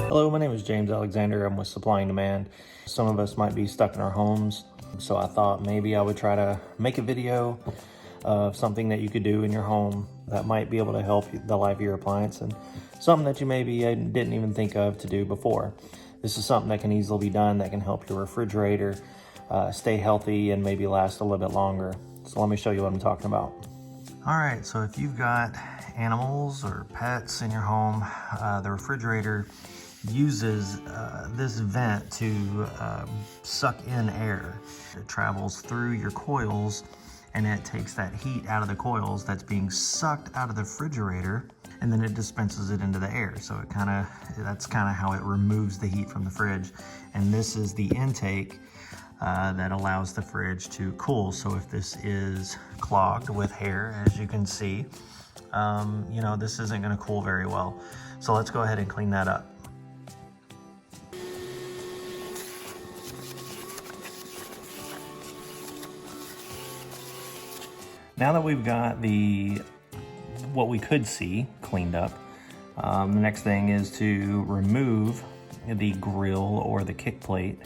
Hello, my name is James Alexander. I'm with Supply and Demand. Some of us might be stuck in our homes, so I thought maybe I would try to make a video of something that you could do in your home that might be able to help the life of your appliance, and something that you maybe didn't even think of to do before. This is something that can easily be done that can help your refrigerator stay healthy and maybe last a little bit longer. So let me show you what I'm talking about. All right, so if you've got animals or pets in your home, the refrigerator uses this vent to suck in air. It travels through your coils and it takes that heat out of the coils that's being sucked out of the refrigerator, and then it dispenses it into the air. So that's kind of how it removes the heat from the fridge. And this is the intake that allows the fridge to cool. So if this is clogged with air, as you can see, this isn't going to cool very well. So let's go ahead and clean that up. Now that we've got what we could see cleaned up, the next thing is to remove the grill or the kick plate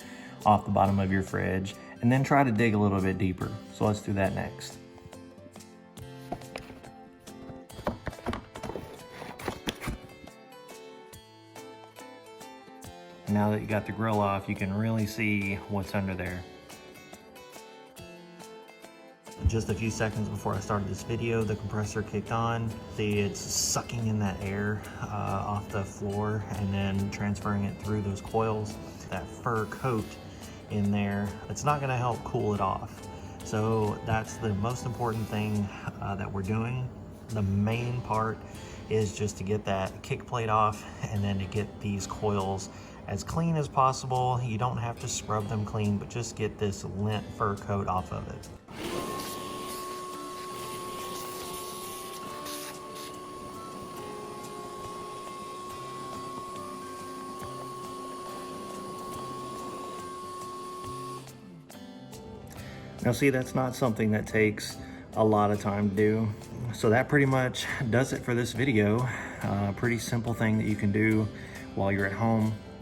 off the bottom of your fridge, and then try to dig a little bit deeper. So let's do that next. Now that you got the grill off, you can really see what's under there. Just a few seconds before I started this video, the compressor kicked on. See, it's sucking in that air off the floor and then transferring it through those coils. That fur coat in there, it's not gonna help cool it off. So that's the most important thing that we're doing. The main part is just to get that kick plate off and then to get these coils as clean as possible. You don't have to scrub them clean, but just get this lint fur coat off of it. Now see, that's not something that takes a lot of time to do. So that pretty much does it for this video. Pretty simple thing that you can do while you're at home.